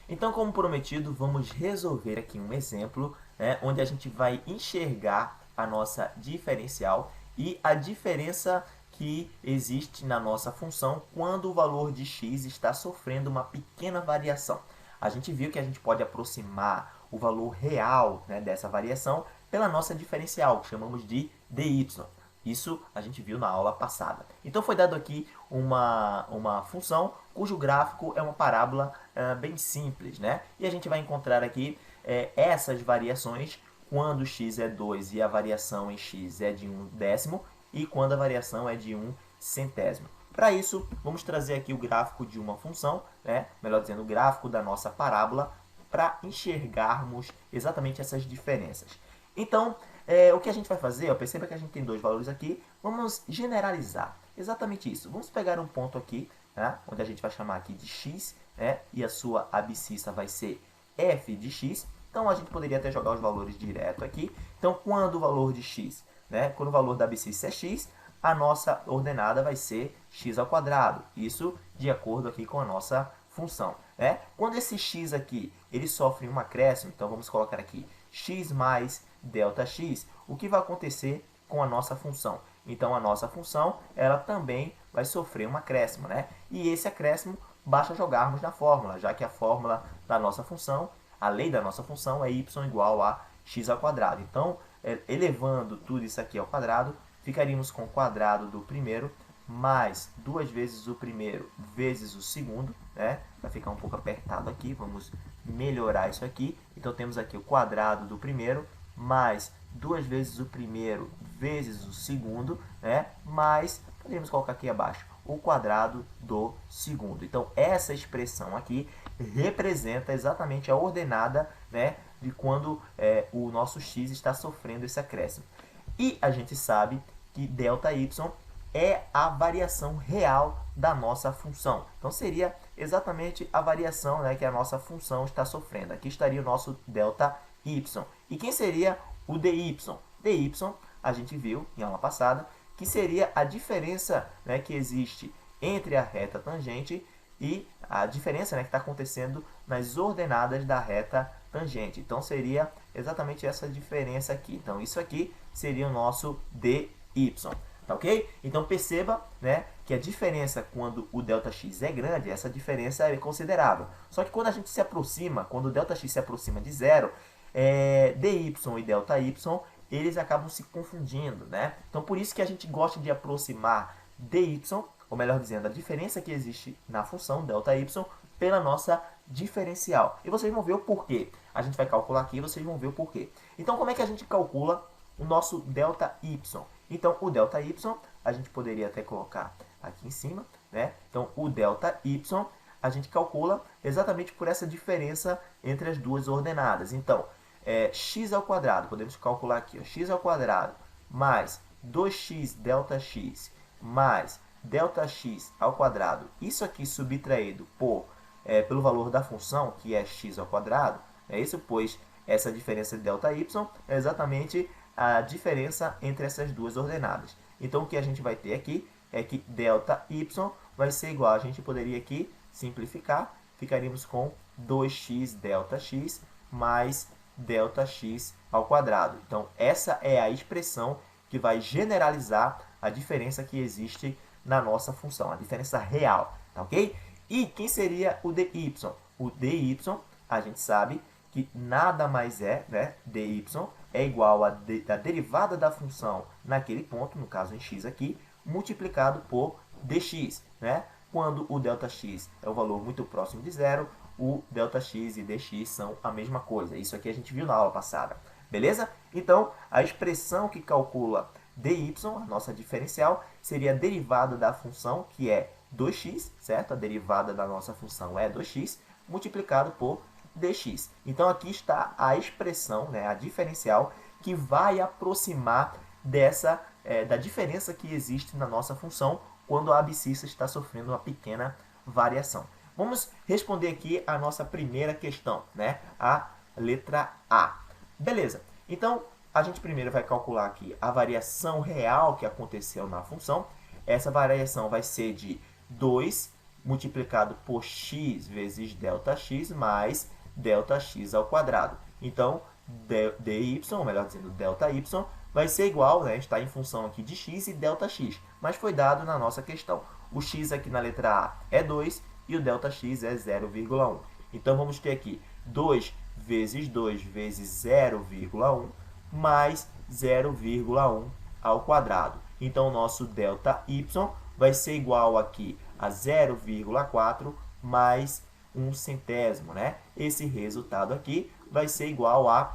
Então, como prometido, vamos resolver aqui um exemplo, né, onde a gente vai enxergar a nossa diferencial e a diferença que existe na nossa função quando o valor de x está sofrendo uma pequena variação. A gente viu que a gente pode aproximar o valor real, né, dessa variação pela nossa diferencial, que chamamos de dy. Isso a gente viu na aula passada. Então foi dado aqui uma função cujo gráfico é uma parábola bem simples, né? E a gente vai encontrar aqui essas variações quando x é 2 e a variação em x é de 1/10 e quando a variação é de 1/100. Para isso, vamos trazer aqui o gráfico de uma função, né? Melhor dizendo, o gráfico da nossa parábola, para enxergarmos exatamente essas diferenças. Então, o que a gente vai fazer, perceba que a gente tem dois valores aqui, vamos generalizar. Exatamente isso. Vamos pegar um ponto aqui, né, onde a gente vai chamar aqui de x, né, e a sua abscissa vai ser f de x. Então, a gente poderia até jogar os valores direto aqui. Então, quando o valor de x, né, quando o valor da abscissa é x, a nossa ordenada vai ser x ao quadrado. Isso de acordo aqui com a nossa função. Né? Quando esse x aqui ele sofre um acréscimo, então vamos colocar aqui x mais ΔX, o que vai acontecer com a nossa função? Então, a nossa função ela também vai sofrer um acréscimo. Né? E esse acréscimo basta jogarmos na fórmula, já que a fórmula da nossa função, a lei da nossa função é y igual a x ao quadrado. Então, elevando tudo isso aqui ao quadrado, ficaríamos com o quadrado do primeiro mais 2 vezes o primeiro vezes o segundo, né? Vai ficar um pouco apertado aqui, vamos melhorar isso aqui. Então, temos aqui o quadrado do primeiro mais 2 vezes o primeiro vezes o segundo, né? Mais, podemos colocar aqui abaixo, o quadrado do segundo. Então, essa expressão aqui representa exatamente a ordenada, né, de quando o nosso x está sofrendo esse acréscimo. E a gente sabe que ΔY é a variação real da nossa função. Então, seria exatamente a variação, né, que a nossa função está sofrendo. Aqui estaria o nosso ΔY. E quem seria o dy? dy, a gente viu em aula passada, que seria a diferença, né, que existe entre a reta tangente e a diferença, né, que está acontecendo nas ordenadas da reta tangente. Então, seria exatamente essa diferença aqui. Então, isso aqui seria o nosso dy. Tá ok? Então, perceba, né, que a diferença quando o ΔX é grande, essa diferença é considerável. Só que quando a gente se aproxima, quando o ΔX se aproxima de zero, dy e ΔY, eles acabam se confundindo, né? Então, por isso que a gente gosta de aproximar dy, ou melhor dizendo, a diferença que existe na função ΔY pela nossa diferencial. E vocês vão ver o porquê. A gente vai calcular aqui e vocês vão ver o porquê. Então, como é que a gente calcula o nosso ΔY? Então, o ΔY, a gente poderia até colocar aqui em cima, né? Então, o ΔY, a gente calcula exatamente por essa diferença entre as duas ordenadas. Então, x ao quadrado, podemos calcular aqui, ó, x ao quadrado mais 2x ΔX mais ΔX ao quadrado, isso aqui subtraído pelo valor da função, que é x ao quadrado, é isso, pois essa diferença de ΔY é exatamente a diferença entre essas duas ordenadas. Então, o que a gente vai ter aqui é que ΔY vai ser igual, a gente poderia aqui simplificar, ficaríamos com 2x ΔX mais ΔX ao quadrado. Então, essa é a expressão que vai generalizar a diferença que existe na nossa função, a diferença real, tá ok? E quem seria o dy? O dy, a gente sabe que nada mais é, né? dy é igual a derivada da função naquele ponto, no caso em x aqui, multiplicado por dx, né? Quando o ΔX é um valor muito próximo de zero, o ΔX e dx são a mesma coisa. Isso aqui a gente viu na aula passada, beleza? Então, a expressão que calcula dy, a nossa diferencial, seria a derivada da função, que é 2x, certo? A derivada da nossa função é 2x, multiplicado por dx. Então, aqui está a expressão, né, a diferencial, que vai aproximar da diferença que existe na nossa função quando a abscissa está sofrendo uma pequena variação. Vamos responder aqui a nossa primeira questão, né? A letra A. Beleza. Então, a gente primeiro vai calcular aqui a variação real que aconteceu na função. Essa variação vai ser de 2 multiplicado por x vezes ΔX mais ΔX ao quadrado. Então, dy, ou melhor dizendo, ΔY, vai ser igual, né, está em função aqui de x e ΔX, mas foi dado na nossa questão. O x aqui na letra A é 2 e o ΔX é 0,1. Então, vamos ter aqui 2 vezes 2 vezes 0,1 mais 0,1 ao quadrado. Então, o nosso ΔY vai ser igual aqui a 0,4 mais 1 centésimo, né? Esse resultado aqui vai ser igual a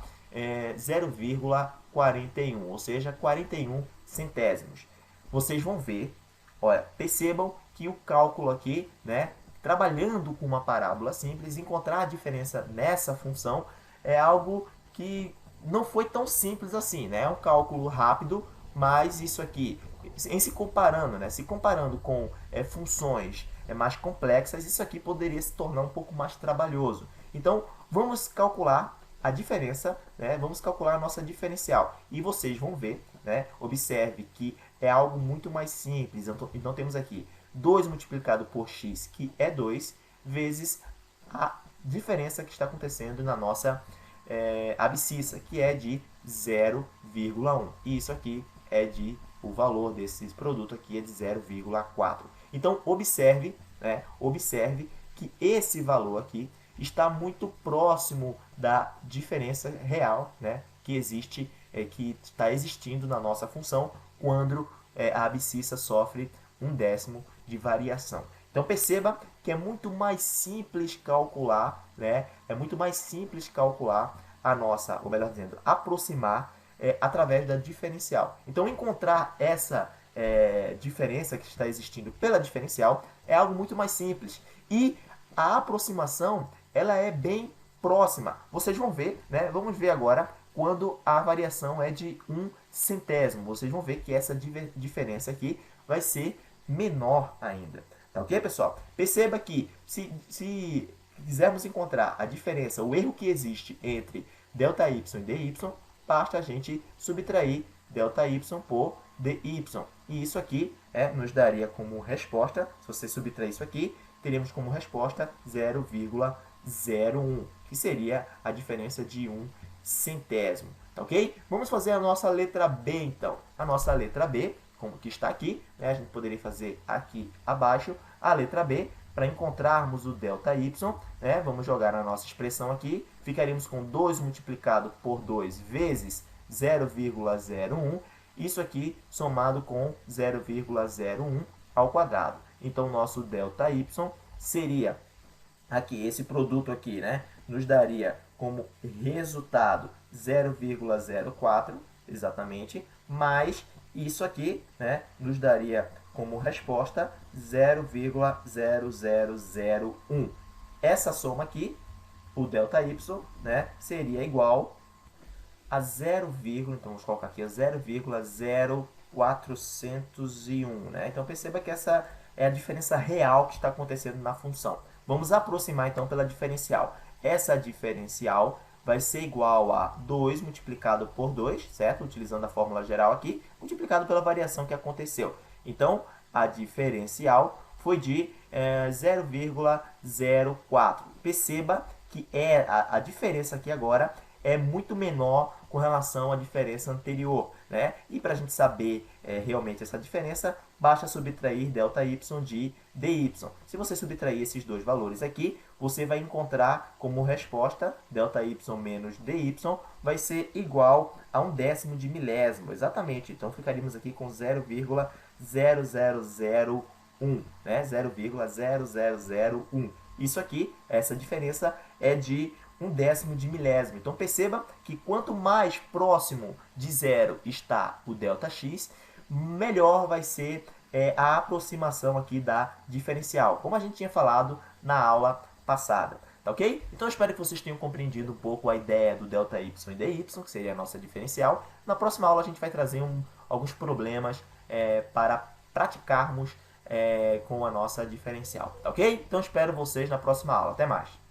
0,41, ou seja, 41 centésimos. Vocês vão ver, olha, percebam que o cálculo aqui, né, trabalhando com uma parábola simples, encontrar a diferença nessa função é algo que não foi tão simples assim, né? É um cálculo rápido, mas isso aqui, em se comparando, né? Se comparando com funções mais complexas, isso aqui poderia se tornar um pouco mais trabalhoso. Então, vamos calcular a diferença, né? Vamos calcular a nossa diferencial. E vocês vão ver, né? Observe que é algo muito mais simples. Então, temos aqui 2 multiplicado por x, que é 2, vezes a diferença que está acontecendo na nossa abscissa, que é de 0,1. E isso aqui é de, o valor desse produto aqui é de 0,4. Então, observe, né, observe que esse valor aqui está muito próximo da diferença real, né, que existe, que está existindo na nossa função quando a abscissa sofre 1/10 de variação. Então perceba que é muito mais simples calcular, né? É muito mais simples calcular a nossa, ou melhor dizendo, aproximar através da diferencial. Então encontrar essa diferença que está existindo pela diferencial é algo muito mais simples. E a aproximação, ela é bem próxima. Vocês vão ver, né? Vamos ver agora quando a variação é de 1 centésimo. Vocês vão ver que essa diferença aqui vai ser menor ainda. Tá ok, pessoal? Perceba que se quisermos encontrar a diferença, o erro que existe entre ΔY e dy, basta a gente subtrair ΔY por dy. E isso aqui nos daria como resposta, se você subtrair isso aqui, teríamos como resposta 0,01, que seria a diferença de 1 centésimo. Tá ok? Vamos fazer a nossa letra B, então. A nossa letra B, como que está aqui, né? A gente poderia fazer aqui abaixo a letra B, para encontrarmos o ΔY, né? Vamos jogar a nossa expressão aqui, ficaríamos com 2 multiplicado por 2 vezes 0,01, isso aqui somado com 0,01 ao quadrado. Então, nosso ΔY seria aqui, esse produto aqui, né? Nos daria como resultado 0,04, exatamente, mais isso aqui, né, nos daria como resposta 0,0001. Essa soma aqui, o ΔY, né, seria igual a 0, então vamos colocar aqui a 0,0401, né? Então perceba que essa é a diferença real que está acontecendo na função. Vamos aproximar então pela diferencial. Essa diferencial vai ser igual a 2 multiplicado por 2, certo? Utilizando a fórmula geral aqui, multiplicado pela variação que aconteceu. Então, a diferencial foi de 0,04. Perceba que a diferença aqui agora é muito menor com relação à diferença anterior, né? E para a gente saber realmente essa diferença, basta subtrair ΔY de dy. Se você subtrair esses dois valores aqui, você vai encontrar como resposta ΔY menos dy vai ser igual a 1/10 de milésimo, exatamente. Então ficaríamos aqui com 0,0001, né? 0,0001. Isso aqui, essa diferença é de 1/10 de milésimo. Então perceba que quanto mais próximo de zero está o ΔX, melhor vai ser a aproximação aqui da diferencial, como a gente tinha falado na aula passada. Tá ok? Então eu espero que vocês tenham compreendido um pouco a ideia do ΔY e dy, que seria a nossa diferencial. Na próxima aula a gente vai trazer alguns problemas para praticarmos com a nossa diferencial. Tá ok? Então espero vocês na próxima aula. Até mais!